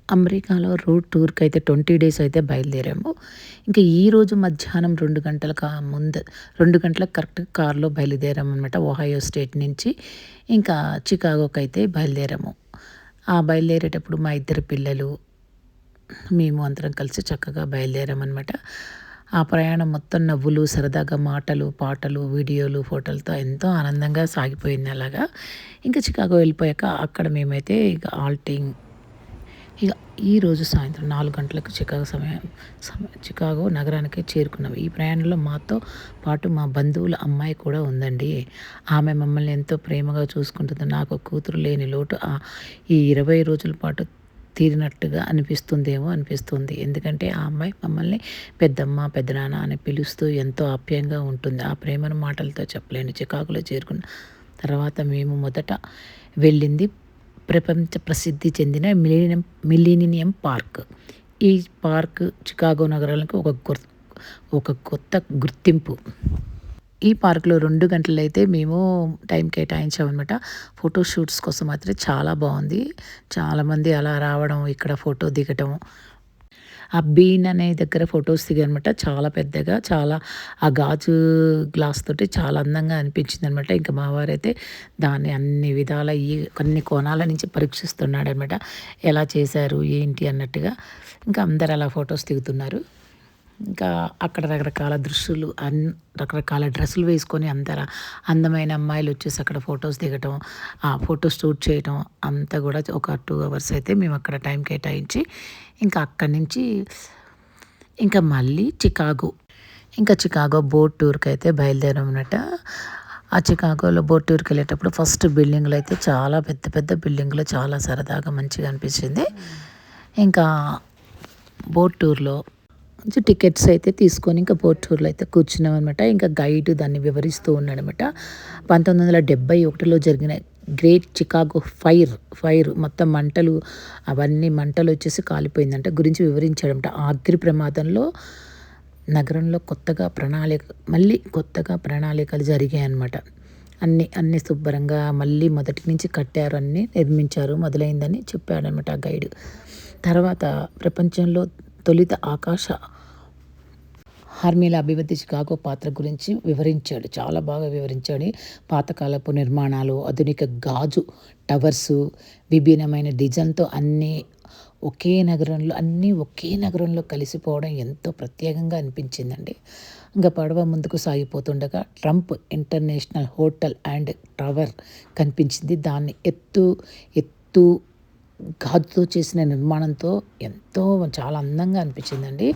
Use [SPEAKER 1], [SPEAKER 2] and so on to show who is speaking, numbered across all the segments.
[SPEAKER 1] అమెరికాలో రోడ్ టూర్‌కి అయితే 20 డేస్ అయితే బయలుదేరాము. ఇంకా ఈరోజు మధ్యాహ్నం 2 గంటలకు ముందు 2 గంటలకు కరెక్ట్‌గా కార్‌లో బయలుదేరామనమాట. ఒహాయో స్టేట్ నుంచి ఇంకా చికాగోకైతే బయలుదేరాము. ఆ బయలుదేరేటప్పుడు మా ఇద్దరు పిల్లలు, మేము అందరం కలిసి చక్కగా బయలుదేరామనమాట. ఆ ప్రయాణం మొత్తం నవ్వులు, సరదాగా మాటలు, పాటలు, వీడియోలు, ఫోటోలతో ఎంతో ఆనందంగా సాగిపోయింది అలాగా. ఇంకా చికాగో వెళ్ళిపోయాక అక్కడ మేమైతే ఇక ఆల్టింగ్ ఇక ఈరోజు సాయంత్రం 4 గంటలకు చికాగో నగరానికి చేరుకున్నాం. ఈ ప్రయాణంలో మాతో పాటు మా బంధువుల అమ్మాయి కూడా ఉందండి. ఆమె మమ్మల్ని ఎంతో ప్రేమగా చూసుకుంటుంది. నాకు కూతురు లేని లోటు ఈ 20 రోజుల పాటు తీరినట్టుగా అనిపిస్తుంది. ఎందుకంటే ఆ అమ్మాయి మమ్మల్ని పెద్దమ్మ, పెద్దనాన్న అని పిలుస్తూ ఎంతో ఆప్యాయంగా ఉంటుంది. ఆ ప్రేమను మాటలతో చెప్పలేను. చికాగోలో చేరుకున్న తర్వాత మేము మొదట వెళ్ళింది ప్రపంచ ప్రసిద్ధి చెందిన మిలీనియం పార్క్. ఈ పార్క్ చికాగో నగరానికి ఒక కొత్త గుర్తింపు. ఈ పార్క్‌లో 2 గంటలైతే మేము టైం కేటాయించామనమాట. ఫోటో షూట్స్ కోసం మాత్రం చాలా బావుంది. చాలామంది అలా రావడం, ఇక్కడ ఫోటో దిగటం. ఆ బీన్ అనే దగ్గర ఫోటోస్ దిగానమాట. చాలా పెద్దగా, చాలా ఆ గాజు గ్లాస్ తోటి చాలా అందంగా అనిపించిందనమాట. ఇంకా మా వారైతే దాన్ని అన్ని విధాల కొన్ని కోణాల నుంచి పరీక్షిస్తున్నాడనమాట. ఎలా చేశారు, ఏంటి అన్నట్టుగా. ఇంకా అందరూ అలా ఫోటోస్ దిగుతున్నారు. ఇంకా అక్కడ రకరకాల డ్రెస్సులు వేసుకొని అందమైన అమ్మాయిలు వచ్చేసి అక్కడ ఫొటోస్ దిగటం, ఆ ఫోటో షూట్ చేయటం అంతా కూడా ఒక 2 అవర్స్ అయితే మేము అక్కడ టైం కేటాయించి ఇంకా అక్కడి నుంచి ఇంకా మళ్ళీ చికాగో బోట్ టూర్‌కి అయితే బయలుదేరామన్నమాట. ఆ చికాగోలో బోట్ టూర్‌కి వెళ్ళేటప్పుడు ఫస్ట్ బిల్డింగ్‌లు అయితే చాలా పెద్ద పెద్ద బిల్డింగ్‌లు, చాలా సరదాగా మంచిగా అనిపించింది. ఇంకా బోట్ టూర్‌లో టికెట్స్ అయితే తీసుకొని ఇంకా బోట్ టూర్‌లో అయితే కూర్చున్నామనమాట. ఇంకా గైడ్ దాన్ని వివరిస్తూ ఉన్నాడనమాట. 1971లో జరిగిన గ్రేట్ చికాగో ఫైర్ మొత్తం అవన్నీ మంటలొచ్చేసి కాలిపోయిందంట. గురించి వివరించాడనమాట. ఆ అగ్ని ప్రమాదంలో నగరంలో కొత్తగా ప్రణాళికలు జరిగాయన్నమాట. అన్నీ శుభ్రంగా మళ్ళీ మొదటి నుంచి కట్టారు, అన్నీ నిర్మించారు మొదలైందని చెప్పాడనమాట ఆ గైడ్. తర్వాత ప్రపంచంలో తొలిత ఆకాశ హార్మీల అభివృద్ధి చికాగో పాత్ర గురించి వివరించాడు. చాలా బాగా వివరించాడు. పాతకాలపు నిర్మాణాలు, ఆధునిక గాజు టవర్సు, విభిన్నమైన డిజైన్‌తో అన్నీ ఒకే నగరంలో కలిసిపోవడం ఎంతో ప్రత్యేకంగా అనిపించిందండి. ఇంకా పడవ ముందుకు సాగిపోతుండగా Trump international hotel and tower కనిపించింది. దాన్ని ఎత్తు గాజుతో చేసిన నిర్మాణంతో చాలా అందంగా అనిపించిందండి.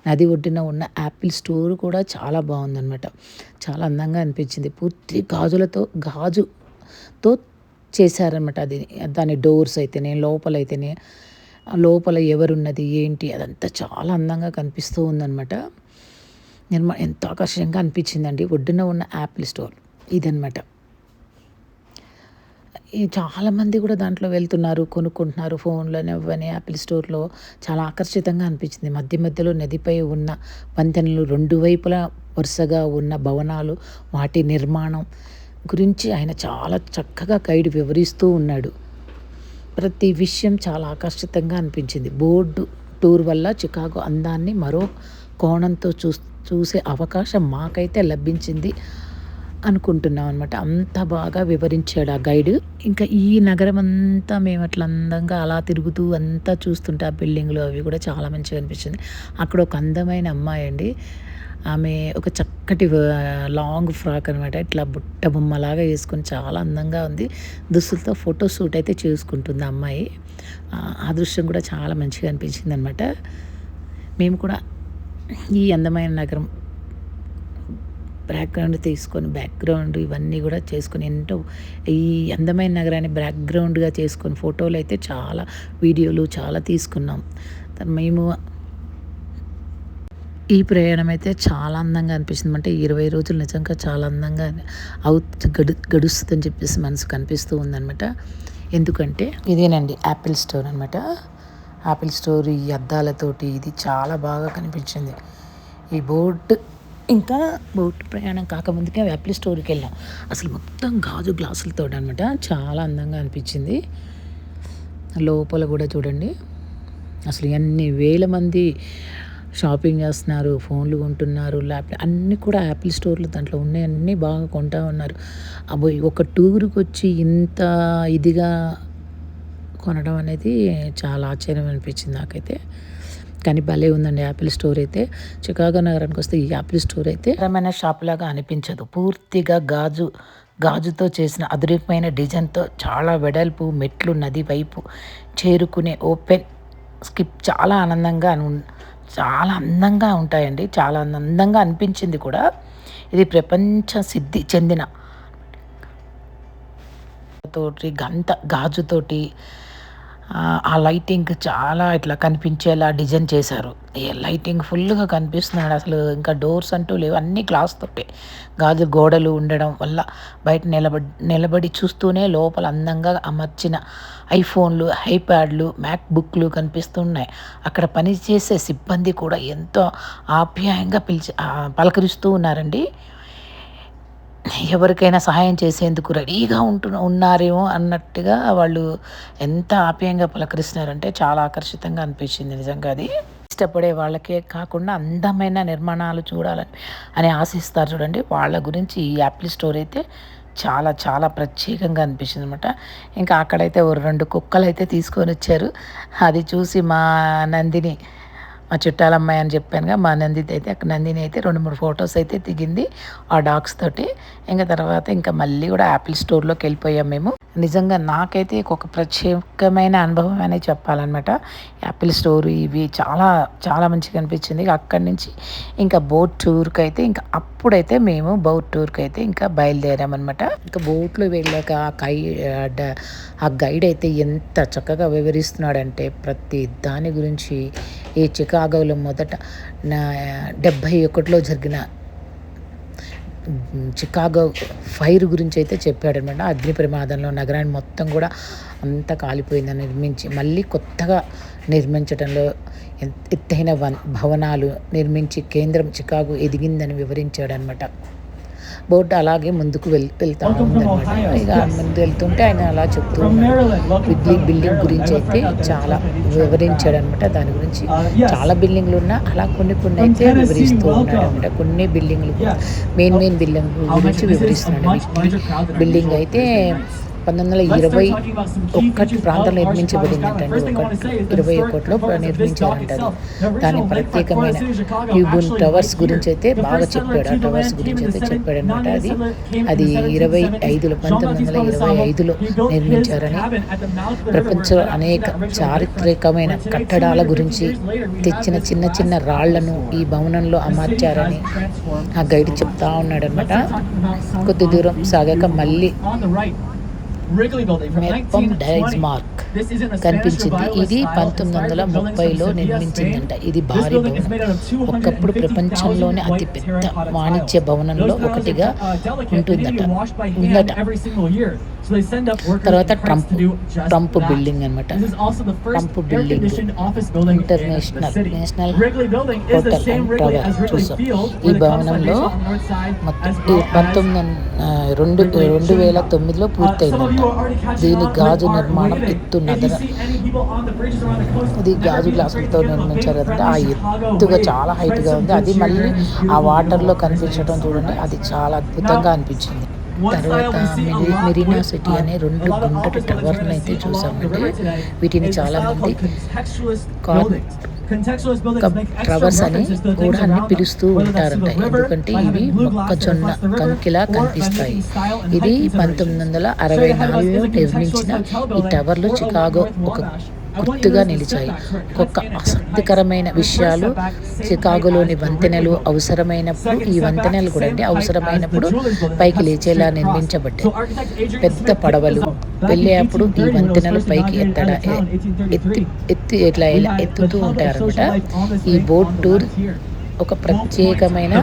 [SPEAKER 1] నది ఒడ్డున ఉన్న యాపిల్ స్టోర్ కూడా చాలా బాగుందనమాట. చాలా అందంగా అనిపించింది. పూర్తి గాజుతో చేశారనమాట. దాని డోర్స్ అయితేనే, లోపల ఎవరున్నది ఏంటి అదంతా చాలా అందంగా కనిపిస్తూ ఉందనమాట. ఎంతో ఆకర్షణీయంగా అనిపించిందండి. ఒడ్డున ఉన్న యాపిల్ స్టోర్ ఇదనమాట. చాలామంది కూడా దాంట్లో వెళ్తున్నారు, కొనుక్కుంటున్నారు. ఫోన్‌లోని అవ్వని యాపిల్ స్టోర్‌లో చాలా ఆకర్షితంగా అనిపించింది. మధ్యలో నదిపై ఉన్న వంతెనలు, 2 వైపులా వరుసగా ఉన్న భవనాలు, వాటి నిర్మాణం గురించి ఆయన చాలా చక్కగా గైడ్ వివరిస్తూ ఉన్నాడు. ప్రతి విషయం చాలా ఆకర్షితంగా అనిపించింది. బోట్ టూర్ వల్ల చికాగో అందాన్ని మరో కోణంతో చూసే అవకాశం మాకైతే లభించింది అనుకుంటున్నాం అనమాట. అంత బాగా వివరించాడు ఆ గైడ్. ఇంకా ఈ నగరం అంతా మేము అట్లా అందంగా అలా తిరుగుతూ అంతా చూస్తుంటే ఆ బిల్డింగ్‌లు అవి కూడా చాలా మంచిగా అనిపించింది. అక్కడ ఒక అందమైన అమ్మాయి అండి. ఆమె ఒక చక్కటి లాంగ్ ఫ్రాక్ అనమాట. ఇట్లా బుట్ట బొమ్మలాగా వేసుకొని చాలా అందంగా ఉంది. దుస్తులతో ఫోటో షూట్ అయితే చేసుకుంటుంది ఆ అమ్మాయి. ఆ దృశ్యం కూడా చాలా మంచిగా అనిపించింది అనమాట. మేము కూడా ఈ అందమైన నగరం బ్యాక్‌గ్రౌండ్ ఇవన్నీ కూడా చేసుకొని ఈ అందమైన నగరాన్ని బ్యాక్‌గ్రౌండ్‌గా చేసుకొని ఫోటోలు అయితే వీడియోలు చాలా తీసుకున్నాం. మేము ఈ ప్రయాణం అయితే చాలా అందంగా అనిపించింది. అంటే 20 రోజులు నిజంగా చాలా అందంగా గడుస్తుందని చెప్పేసి మనసుకు అనిపిస్తూ ఉందనమాట. ఎందుకంటే ఇదేనండి యాపిల్ స్టోర్ అనమాట. యాపిల్ స్టోర్ ఈ అద్దాలతోటి ఇది చాలా బాగా కనిపించింది. ఈ బోట్ ప్రయాణం కాకముందుకే యాపిల్ స్టోర్‌కి వెళ్ళాం. అసలు మొత్తం గాజు గ్లాసులతోటి అనమాట. చాలా అందంగా అనిపించింది. లోపల కూడా చూడండి అసలు ఎన్ని వేల మంది షాపింగ్ చేస్తున్నారు, ఫోన్లు కొంటున్నారు, అన్నీ కూడా యాపిల్ స్టోర్‌లో దాంట్లో ఉన్నయన్నీ బాగా కొంటా ఉన్నారు. అబ్బోయ్! ఒక టూర్‌కొచ్చి ఇంత ఇదిగా కొనడం అనేది చాలా ఆశ్చర్యం అనిపించింది నాకైతే. కానీ భలే ఉందండి యాపిల్ స్టోర్ అయితే. చికాగో నగరానికొస్తే ఈ యాపిల్ స్టోర్ అయితే రమైన షాప్‌లాగా అనిపించదు. పూర్తిగా గాజుతో చేసిన అదురికమైన డిజైన్‌తో చాలా వెడల్పు మెట్లు నది వైపు చేరుకునే ఓపెన్ స్కిప్ చాలా అందంగా ఉంటాయండి. చాలా అందంగా అనిపించింది కూడా. ఇది ప్రపంచ సిద్ధి చెందిన గాజుతోటి ఆ లైటింగ్ చాలా ఇట్లా కనిపించేలా డిజైన్ చేశారు. ఈ లైటింగ్ ఫుల్‌గా కనిపిస్తున్నాడు అసలు. ఇంకా డోర్స్ అంటూ లేవు. అన్నీ గ్లాస్ తోటే. గాజు గోడలు ఉండడం వల్ల బయట నిలబడి చూస్తూనే లోపల అందంగా అమర్చిన ఐఫోన్లు, ఐప్యాడ్లు, మ్యాక్ బుక్లు కనిపిస్తున్నాయి. అక్కడ పనిచేసే సిబ్బంది కూడా ఎంతో ఆప్యాయంగా పలకరిస్తూ ఉన్నారండి. ఎవరికైనా సహాయం చేసేందుకు రెడీగా ఉన్నారేమో అన్నట్టుగా వాళ్ళు ఎంత ఆప్యాయంగా పలకరిస్తున్నారంటే చాలా ఆకర్షితంగా అనిపించింది నిజంగా అది. ఇష్టపడే వాళ్ళకే కాకుండా అందమైన నిర్మాణాలు చూడాలని అని ఆశిస్తారు చూడండి, వాళ్ళ గురించి ఈ యాపిల్ స్టోర్ అయితే చాలా చాలా ప్రత్యేకంగా అనిపించిందనమాట. ఇంకా అక్కడైతే ఓ 2 కుక్కలైతే తీసుకొనొచ్చారు. అది చూసి మా చుట్టాలమ్మాయి అని చెప్పానుగా, మా నందిని అయితే 2, 3 ఫోటోస్ అయితే దిగింది ఆ డాగ్స్ తోటి. ఇంక తర్వాత ఇంకా మళ్ళీ కూడా యాపిల్ స్టోర్‌లోకి వెళ్ళిపోయాం మేము. నిజంగా నాకైతే ఒక ప్రత్యేకమైన అనుభవం అనే చెప్పాలనమాట. యాపిల్ స్టోర్ ఇవి చాలా చాలా మంచిగా అనిపించింది. అక్కడి నుంచి ఇంకా బోట్ టూర్‌కైతే ఇంకా బయలుదేరామనమాట. ఇంకా బోట్‌లో వెళ్ళాక ఆ గైడ్ అయితే ఎంత చక్కగా వివరిస్తున్నాడంటే ప్రతి దాని గురించి. ఈ చికాగోలో మొదట 71లో జరిగిన చికాగో ఫైర్ గురించి అయితే చెప్పాడనమాట. అగ్ని ప్రమాదంలో నగరాన్ని మొత్తం కూడా అంతా కాలిపోయిందని మళ్ళీ కొత్తగా నిర్మించడంలో ఎత్తైన భవనాలు నిర్మించి కేంద్రం చికాగో ఎదిగిందని వివరించాడనమాట. బోట్ అలాగే ముందుకు వెళ్తా ఉందన్నమాట. ఇక ముందు వెళ్తుంటే ఆయన అలా చెప్తూ ఉన్నాడు. బిల్డింగ్ గురించి అయితే చాలా వివరించాడనమాట. దాని గురించి చాలా బిల్డింగ్లు ఉన్నా అలా కొన్ని అయితే వివరిస్తూ ఉన్నాడు అనమాట. కొన్ని బిల్డింగ్లు మెయిన్ బిల్డింగ్ గురించి వివరిస్తున్నాడు. బిల్డింగ్ అయితే 1921 ప్రాంతంలో నిర్మించబడిందంటండి. 21లో నిర్మించారంట అది. దాని ప్రత్యేకమైన క్యూబన్ టవర్స్ గురించి అయితే బాగా చెప్పాడు. ఆ టవర్స్ గురించి అయితే చెప్పాడనమాట. అది 1925లో నిర్మించారని, ప్రపంచంలో అనేక చారిత్రకమైన కట్టడాల గురించి తెచ్చిన చిన్న రాళ్లను ఈ భవనంలో అమర్చారని ఆ గైడ్ చెప్తా ఉన్నాడనమాట. కొద్ది దూరం సాగాక మళ్ళీ మెప్పం డైజ్ మార్క్ కనిపించింది. ఇది 1930లో నిర్మించిందంట. ఇది భారీ భవనం. ఒకప్పుడు ప్రపంచంలోనే అతి పెద్ద వాణిజ్య భవనంలో ఒకటిగా ఉందట. తర్వాత ట్రంప్ బిల్డింగ్ అనమాట. Trump building national hotel and tower చూసాం. ఈ భవనంలో 2009లో పూర్తయిందంట. దీని గాజు నిర్మాణం ఇది గాజు గ్లాసులతో నిర్మించారు కదంటే ఆ ఎత్తుగా చాలా హైట్గా ఉంది. అది మళ్ళీ ఆ వాటర్లో కనిపించడం చూడండి, అది చాలా అద్భుతంగా అనిపించింది. తర్వాత మెరీనా సిటీ అనే 2 గుండ్రటి టవర్లను అయితే చూసామండి. వీటిని చాలామంది టవర్స్ అని కూడా అన్ని పిలుస్తూ ఉంటారంట. ఎందుకంటే ఇవి మొక్కజొన్న కంకిలా కనిపిస్తాయి. ఇది 1964లో నిర్మించిన ఈ టవర్లు చికాగో ఒక గుర్తుగా నిలిచాయి. ఒక్కొక్క ఆసక్తికరమైన విషయాలు చికాగోలోని వంతెనలు ఈ వంతెనలు కూడా అవసరమైనప్పుడు పైకి లేచేలా నిర్మించబడ్డాయి. పెద్ద పడవలు వెళ్ళేటప్పుడు ఈ వంతెనలు పైకి ఎత్తుతూ ఉంటారన్నమాట. ఈ బోట్ టూర్ ఒక ప్రత్యేకమైన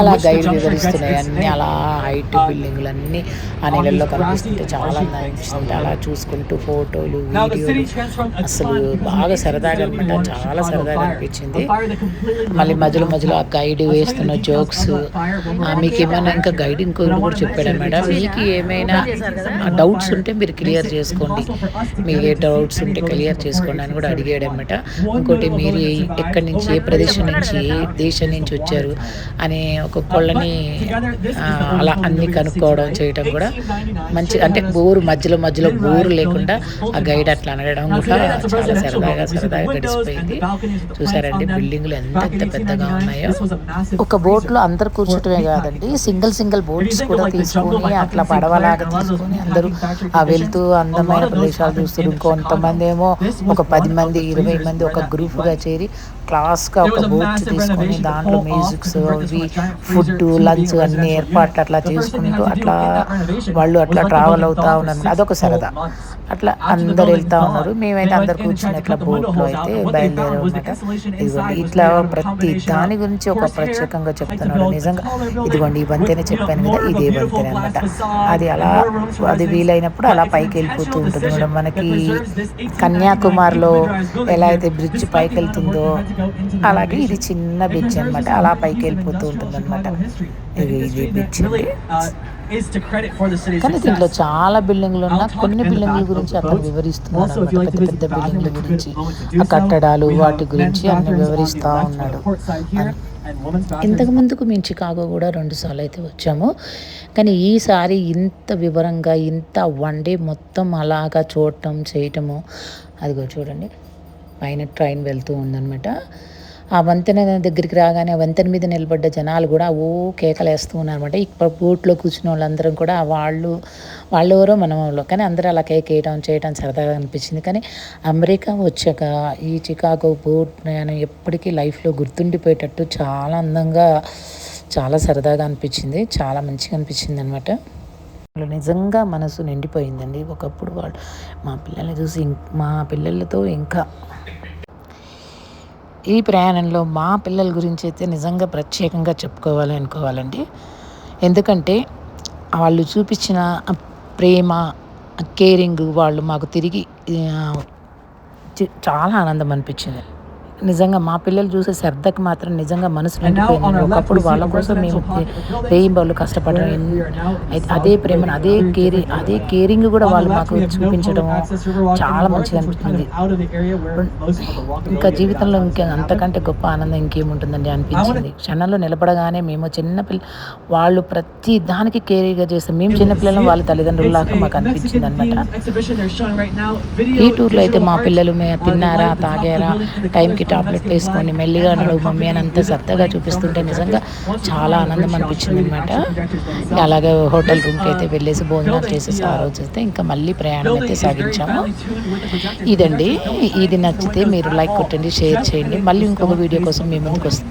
[SPEAKER 1] అలా గైడ్ వివరిస్తున్నాయి అన్నీ అలా హైట్ బిల్డింగ్లన్నీ ఆ నీళ్ళల్లో కనిపిస్తుంటే చాలా అందంగా అనిపిస్తుంది. అలా చూసుకుంటూ ఫోటోలు వీడియోలు అసలు బాగా సరదాగా అనమాట, చాలా సరదాగా అనిపించింది. మళ్ళీ మధ్యలో మధ్యలో ఆ గైడ్ వేస్తున్న జోక్స్, మీకు ఏమైనా ఇంకా గైడ్ ఇంకోటి కూడా చెప్పాడనమాట, మీకు ఏమైనా డౌట్స్ ఉంటే మీరు క్లియర్ చేసుకోండి, మీకు ఏ డౌట్స్ ఉంటే క్లియర్ చేసుకోండి అని కూడా అడిగాడు అనమాట. ఇంకోటి మీరు ఎక్కడి నుంచి, ఏ ప్రదేశం నుంచి, ఏ దేశం నుంచి వచ్చారు అని ఒక్కొక్కళ్ళని అలా అన్నీ కనుక్కోవడం చేయడం కూడా మంచి, అంటే బోరు మధ్యలో మధ్యలో బోరు లేకుండా ఆ గైడ్ అట్లా అనడం కూడా చాలా సరదాగా గడిచిపోయింది. చూసారండి బిల్డింగ్లు ఎంత పెద్దగా ఉన్నాయో. ఒక బోట్లో అందరు కూర్చోటమే కాదండి, సింగిల్ బోట్స్ కూడా తీసుకొని అట్లా పడవలాగా తీసుకొని అందరూ వెళ్తూ అందమైన ప్రదేశాలు చూస్తారు. ఇంకొంతమంది ఏమో ఒక 10 మంది 20 మంది ఒక గ్రూప్గా చేరి క్లాస్గా ఒక బోట్ తీసుకొని దాంట్లో మ్యూజిక్స్ అవి ఫుడ్ లంచ్ అన్ని ఏర్పాట్లు అట్లా చేసుకుంటూ అట్లా వాళ్ళు అట్లా ట్రావెల్ అవుతూ ఉన్నారు. అదొక సరదా. అట్లా అందరు వెళ్తూ ఉన్నారు. మేమైతే అందరు కూర్చుని అట్లా బోట్లో అయితే బయలుదేరాం అనమాట. ఇదిగోండి ఇట్లా ప్రతి దాని గురించి ఒక ప్రత్యేకంగా చెప్తున్నాడు. నిజంగా ఇదిగోండి ఈ వంతెనే చెప్పాను కదా, ఇదే వంతెన అనమాట. అది వీలైనప్పుడు అలా పైకి వెళ్ళిపోతూ ఉంటుంది మేడం. మనకి కన్యాకుమారిలో ఎలా అయితే బ్రిడ్జ్ పైకి వెళ్తుందో అలాగే ఇది చిన్న బ్రిడ్జ్ అనమాట, అలా పైకి వెళ్ళిపోతూ ఉంటుంది అనమాట. ఇది బ్రిడ్జ్ కానీ దీంట్లో చాలా బిల్డింగ్లు ఉన్నా కొన్ని బిల్డింగ్ల గురించి అక్కడ వివరిస్తున్నాడు అనమాట. పెద్ద బిల్డింగ్ల గురించి, ఆ కట్టడాలు వాటి గురించి అన్ని వివరిస్తూ ఉన్నాడు. ఇంతకు ముందుకు మేము చికాగో కూడా 2 సార్లు అయితే వచ్చాము. కానీ ఈసారి ఇంత వివరంగా ఇంత వన్ డే మొత్తం అలాగా చూడటం చేయటము, అదిగో చూడండి పైన ట్రైన్ వెళ్తూ ఉందన్నమాట. ఆ వంతెన దగ్గరికి రాగానే ఆ వంతెన మీద నిలబడ్డ జనాలు కూడా కేకలేస్తూ ఉన్నారన్నమాట. ఇక్కడ బోట్లో కూర్చున్న వాళ్ళందరం కూడా వాళ్ళెవరో మనలో, కానీ అందరూ అలా కేకేయడం చేయడం సరదాగా అనిపించింది. కానీ అమెరికా వచ్చాక ఈ చికాగో బోట్ ప్రయాణం ఎప్పటికీ లైఫ్లో గుర్తుండిపోయేటట్టు చాలా అందంగా, చాలా సరదాగా అనిపించింది, చాలా మంచిగా అనిపించింది అనమాట. నిజంగా మనసు నిండిపోయిందండి. ఒకప్పుడు వాళ్ళు మా పిల్లల్ని చూసి మా పిల్లలతో ఇంకా ఈ ప్రయాణంలో మా పిల్లల గురించి అయితే నిజంగా ప్రత్యేకంగా అనుకోవాలండి. ఎందుకంటే వాళ్ళు చూపించిన ప్రేమ, కేరింగ్ వాళ్ళు మాకు తిరిగి చాలా ఆనందం అనిపించింది. నిజంగా మా పిల్లలు చూసే శ్రద్ధకు మాత్రం నిజంగా మనసు నిండిపోయింది. ఒకప్పుడు వాళ్ళ కోసం మేము వేయింబళ్ళు కష్టపడడం, అదే ప్రేమను అదే కేరింగ్ కూడా వాళ్ళు మాకు చూపించడం చాలా మంచిగా అనిపించింది. ఇంకా జీవితంలో అంతకంటే గొప్ప ఆనందం ఇంకేముంటుందండి అనిపించింది. క్షణంలో నిలబడగానే మేము వాళ్ళు ప్రతి దానికి కేరీగా చేస్తాం. మేము చిన్నపిల్లలు వాళ్ళ తల్లిదండ్రుల్లాగా మాకు అనిపించింది అనమాట. ఈ టూర్లో అయితే మా పిల్లలు తిన్నారా, తాగారా, టైంకి టాబ్లెట్లు వేసుకొని మెల్లిగా నడువు మమ్మీ అని అంత సరదాగా చూపిస్తుంటే నిజంగా చాలా ఆనందం అనిపించింది అనమాట. అలాగే హోటల్ రూమ్కి అయితే వెళ్ళేసి భోజనాలు చేసేసి ఆ రోజు అయితే ఇంకా మళ్ళీ ప్రయాణం అయితే సాగించాము. ఇది నచ్చితే మీరు లైక్ కొట్టండి, షేర్ చేయండి. మళ్ళీ ఇంకొక వీడియో కోసం మీ ముందుకు వస్తాం.